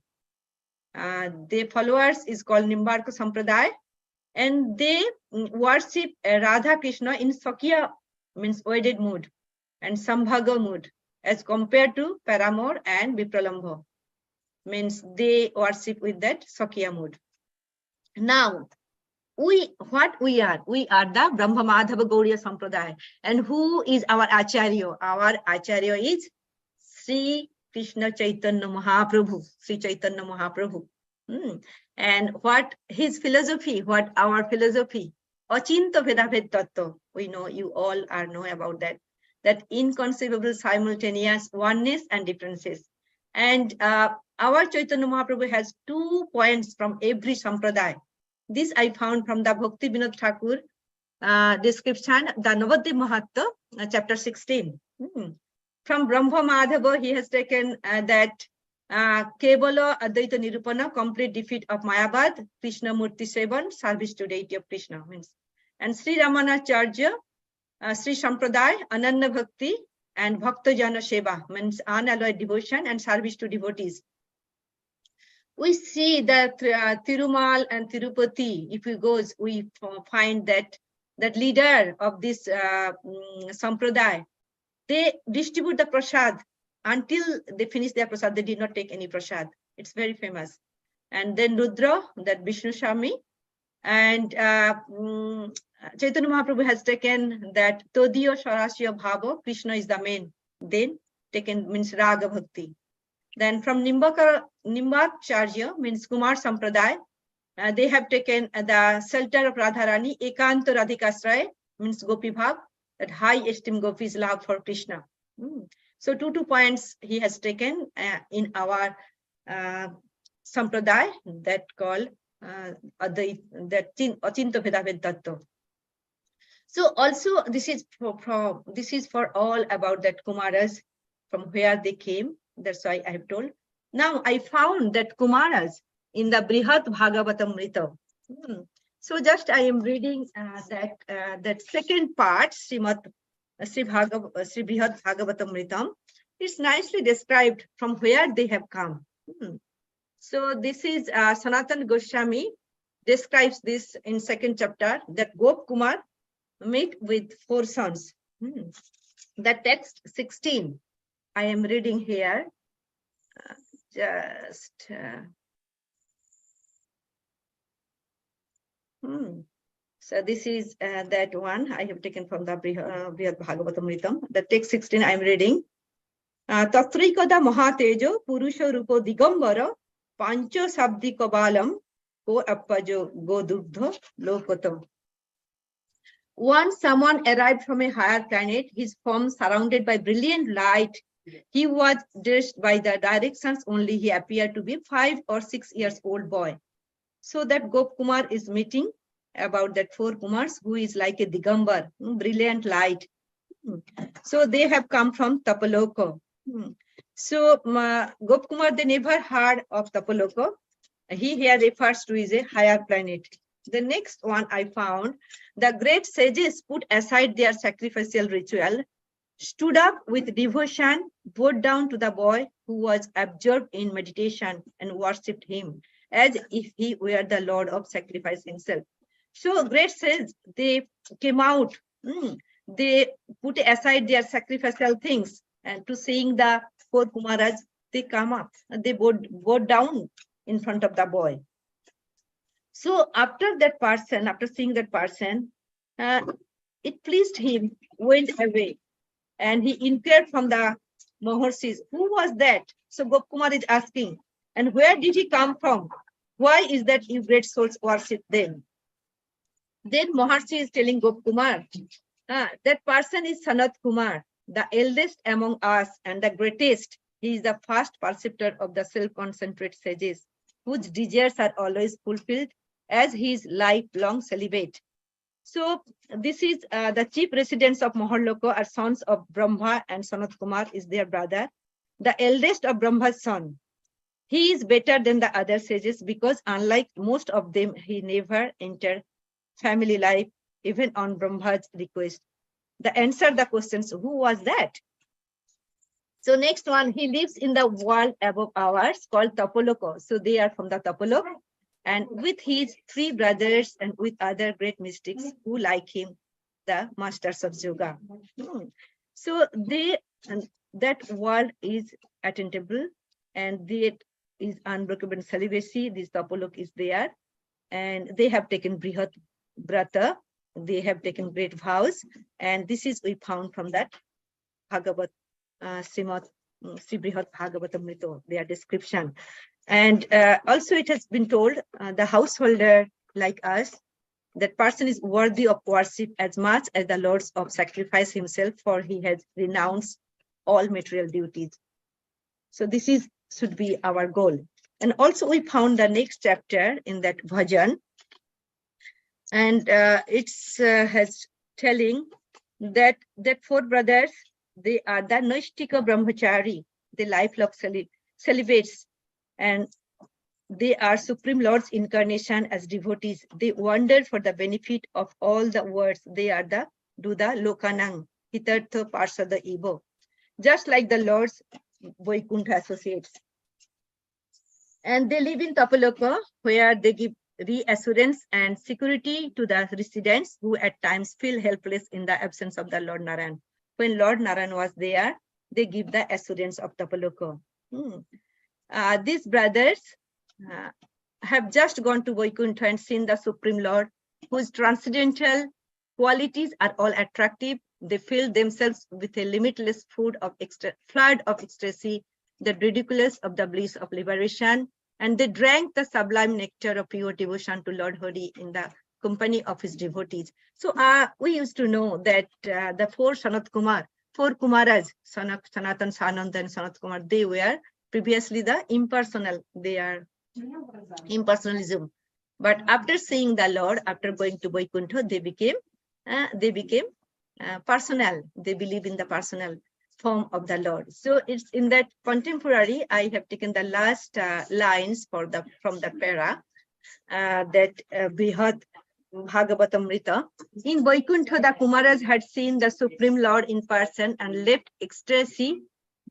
Their followers is called Nimbarka Sampradaya, and they worship Radha Krishna in Sakya, means wedded mood, and Sambhaga mood, as compared to Paramore and Vipralambha, means they worship with that Sakya mood. Now, we are the Brahma Madhava Gauriya Sampradaya. And who is our Acharya? Our Acharya is Sri Krishna Chaitanya Mahaprabhu. Sri Chaitanya Mahaprabhu. And what his philosophy, what our philosophy, Achinta Vedabhed Tattva. We know, you all know about that. That inconceivable simultaneous oneness and differences. And our Chaitanya Mahaprabhu has 2 points from every Sampradaya. This I found from the Bhakti Vinod Thakur description, the Navadvip Mahatma, chapter 16. From Brahma Madhava, he has taken that Kevala Advaita Nirupana, complete defeat of Mayavad, Krishna Murti Sevan, service to deity of Krishna. Means. And Sri Ramanacharya, Sri Sampradaya, Ananda Bhakti, and Bhakta Jana Seva, means unalloyed devotion and service to devotees. We see that Tirumal and Tirupati, if we go, we find that leader of this Sampradaya, they distribute the prasad. Until they finish their prasad, they did not take any prasad. It's very famous. And then Rudra, that Vishnu Swami, and Chaitanya Mahaprabhu has taken that Todiya Swarasya Bhava, Krishna is the main, then taken means Raga Bhakti. Then from Nimbarkacharya, means Kumar Sampradaya, they have taken the shelter of Radharani, Ekanta Radhikasraya, means Gopi Bhav, that high esteem Gopi's love for Krishna. So 2 points he has taken in our Sampradaya, that called Achinta Vedabhed Tattva. So also this is for all about that Kumaras, from where they came. That's why I have told. Now I found that Kumaras in the Brihat Bhagavatamrita. So just I am reading that second part, Sri Brihat Bhagavatamritam. It's nicely described from where they have come. So this is Sanatan Goswami describes this in second chapter, that Gop Kumar met with 4 sons. The text 16, I am reading here. So this is that one I have taken from the Brihad Bhagavatamritam. The text 16 I am reading. Tatrikada Mahatejo Purusha Rupo Digambara Pancho Sabdi Kabalam Ko Appajo Go Dugdho Lokotam. Once someone arrived from a higher planet, his form surrounded by brilliant light. He was dressed by the directions only. He appeared to be 5 or 6 years old boy. So that Gop Kumar is meeting about that 4 Kumars who is like a Digambar, brilliant light. So they have come from Tapaloka. So Gop Kumar, they never heard of Tapaloka. He here refers to is a higher planet. The next one I found, the great sages put aside their sacrificial ritual, stood up with devotion, bowed down to the boy who was absorbed in meditation and worshipped him as if he were the Lord of sacrifice himself. So great sages, they came out, they put aside their sacrificial things, and to seeing the 4 Kumaras, they come up, they bowed down in front of the boy. So after that person, after seeing that person, it pleased him, went away, and he inquired from the Maharshis, who was that? So Gop Kumar is asking, and where did he come from? Why is that you great souls worship them? Then Maharshi is telling Gop Kumar, that person is Sanat Kumar, the eldest among us and the greatest. He is the first perceptor of the self-concentrate sages, whose desires are always fulfilled, as he is lifelong celibate. So this is the chief residents of Maharloka are sons of Brahma, and Sanat Kumar is their brother, the eldest of Brahma's son. He is better than the other sages because unlike most of them, he never entered family life, even on Brahma's request. The answer the questions, who was that? So next one, he lives in the world above ours called Tapaloka. So they are from the Tapaloka, and with his 3 brothers and with other great mystics who like him, the masters of yoga. So that world is attainable, and that is unbreakable celibacy. This Tapaloka is there, and they have taken Brihat Brata, they have taken great vows, and this is we found from that Bhagavat Sri Brihat Bhagavatamrita, their description. And also it has been told, the householder like us, that person is worthy of worship as much as the Lord's of sacrifice himself, for he has renounced all material duties. So this should be our goal. And also we found the next chapter in that bhajan, and it's has telling that 4 brothers, they are the Naishtika Brahmachari, the lifelong celibates, and they are Supreme Lord's incarnation as devotees. They wander for the benefit of all the worlds. They are the Duda Lokanang, Hitartha Parsada Ibo, just like the Lord's Vaikuntha associates. And they live in Tapaloka, where they give reassurance and security to the residents who at times feel helpless in the absence of the Lord Narayan. When Lord Narayan was there, they give the assurance of Tapaloka. These brothers have just gone to Vaikuntha and seen the Supreme Lord, whose transcendental qualities are all attractive. They fill themselves with a limitless flood of ecstasy, the ridiculous of the bliss of liberation, and they drank the sublime nectar of pure devotion to Lord Hari in the company of his devotees. So we used to know that the 4 Kumaras, Sanatan, Sananda, and Sanat Kumar, they were previously the impersonal, they are impersonalism. But after seeing the Lord, after going to Vaikuntha, they became they became personal. They believe in the personal form of the Lord. So it's in that contemporary, I have taken the last lines from the para that Brihad Bhagavatamrita. In Vaikuntha, the Kumaras had seen the Supreme Lord in person and left ecstasy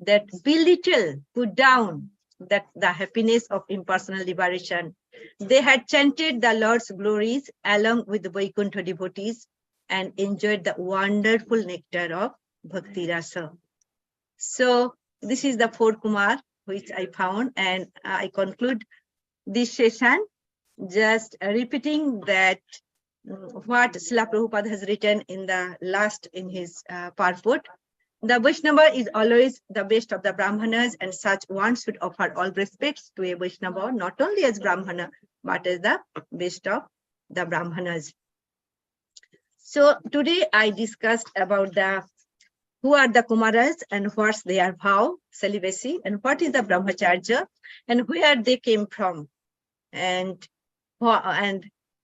that belittle, put down that the happiness of impersonal liberation. They had chanted the Lord's glories along with the Vaikuntha devotees and enjoyed the wonderful nectar of Bhakti Rasa. So this is the 4 Kumar which I found, and I conclude this session just repeating that what Srila Prabhupada has written in the last in his purport. The Vaishnava is always the best of the Brahmanas, and such one should offer all respects to a Vaishnava, not only as Brahmana, but as the best of the Brahmanas. So today I discussed about who are the Kumaras and what's their vow, celibacy, and what is the Brahmacharya, and where they came from, and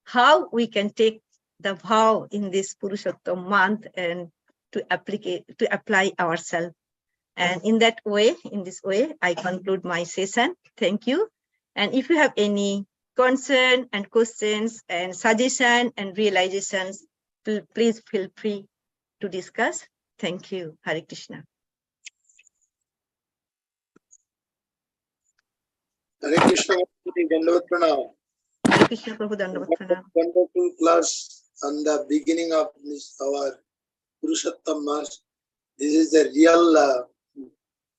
how we can take the vow in this Purushottam month and to apply ourselves. And in this way, I conclude my session. Thank you. And if you have any concern and questions and suggestion and realizations, please feel free to discuss. Thank you. Hare Krishna. Hare Krishna, Dandavat Pranam. Hare Krishna, Prabhu, Dandavat Pranam. Wonderful class on the beginning of this, our Purushottam Mass. This is the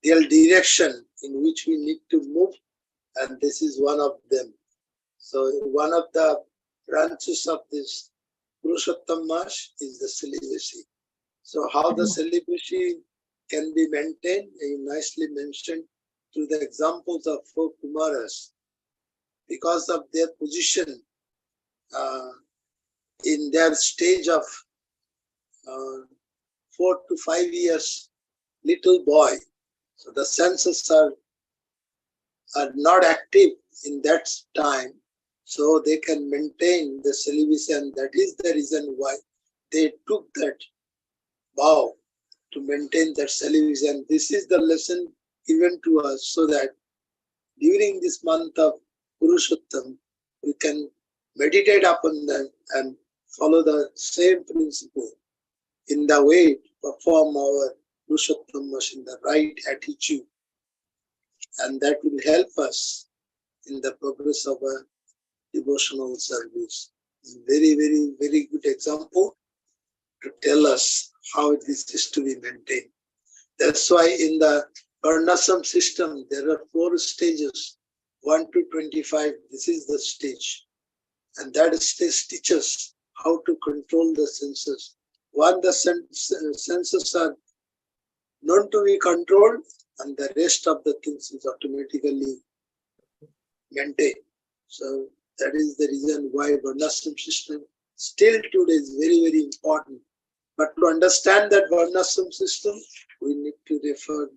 real direction in which we need to move, and this is one of them. So one of the branches of this Purushottam Mass is the celibacy. So how the celibacy can be maintained, you nicely mentioned through the examples of 4 Kumaras. Because of their position in their stage of 4 to 5 years, little boy. So the senses are not active in that time, so they can maintain the celibacy, and that is the reason why they took that vow to maintain that celibacy. And this is the lesson given to us, so that during this month of Purushottam, we can meditate upon them and follow the same principle in the way to perform our Purushottam Mass in the right attitude. And that will help us in the progress of our devotional service. It's a very, very, very good example to tell us how this is to be maintained. That's why in the Varnasam system, there are 4 stages, 1 to 25. This is the stage. And that stage teaches how to control the senses. One, the senses are known to be controlled, and the rest of the things is automatically maintained. So that is the reason why Varnasam system still today is very, very important. But to understand that Varnasam system, we need to refer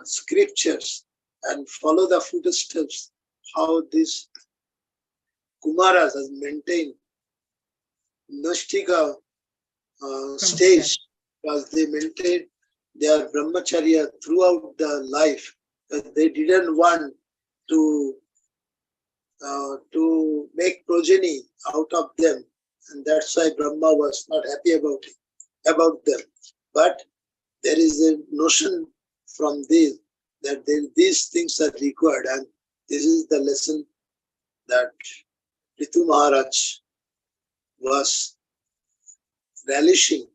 scriptures and follow the footsteps, how these Kumaras has maintained Nashtika stage, because they maintained their brahmacharya throughout the life. They didn't want to make progeny out of them, and that's why Brahma was not happy about them. But there is a notion from this that these things are required, and this is the lesson that Ritu Maharaj was relishing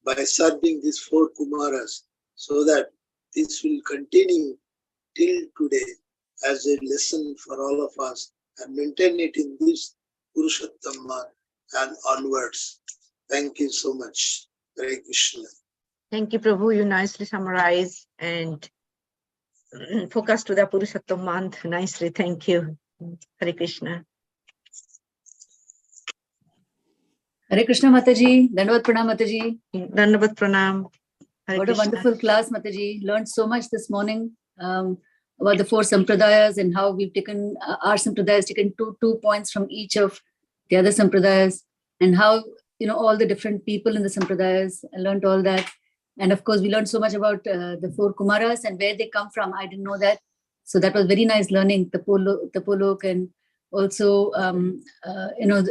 by serving these 4 Kumaras, so that this will continue till today as a lesson for all of us, and maintain it in this Purushottam Mass and onwards. Thank you so much. Hare Krishna. Thank you, Prabhu. You nicely summarize and focus to the Purushottam month nicely. Thank you. Hare Krishna. Hare Krishna Mataji, Dandavat Pranam Mataji. Dandavat Pranam. Hare What Krishna. a wonderful class, Mataji. Learned so much this morning about the 4 sampradayas and how we've taken, our sampradaya has taken two points from each of the other sampradayas, and how all the different people in the Sampradayas. I learned all that. And of course, we learned so much about the 4 Kumaras and where they come from. I didn't know that. So that was very nice learning Tapolok, and also,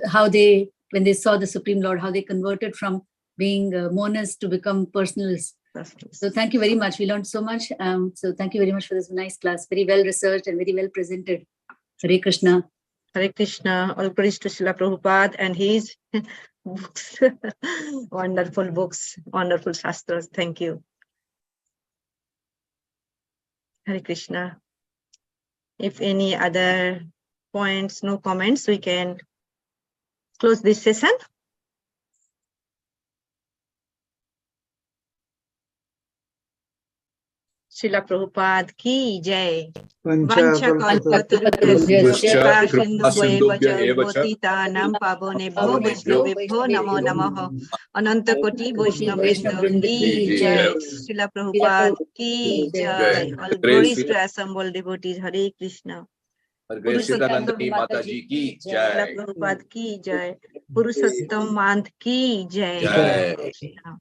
how they, when they saw the Supreme Lord, how they converted from being monists to become personalists. So thank you very much. We learned so much. So thank you very much for this nice class. Very well researched and very well presented. Hare Krishna. Hare Krishna. All praise to Srila Prabhupada and his books. Wonderful books, wonderful shastras. Thank you. Hare Krishna. If any other points, no comments, we can close this session. Srila Prabhupada ki jai. Vancha kalpatarubhyasya sindhubhaya vaja pavonebhyo vaishnavebhyo namo namaha. Ananta koti vaishnavrinda ki jai. Srila Prabhupada ki jai. All glories to assembled devotees. Hare Krishna. Anandini Mataji ki Srila jai. Prabhupada ki jai. Purushottam Manth ki jai. Jai. Hare Krishna.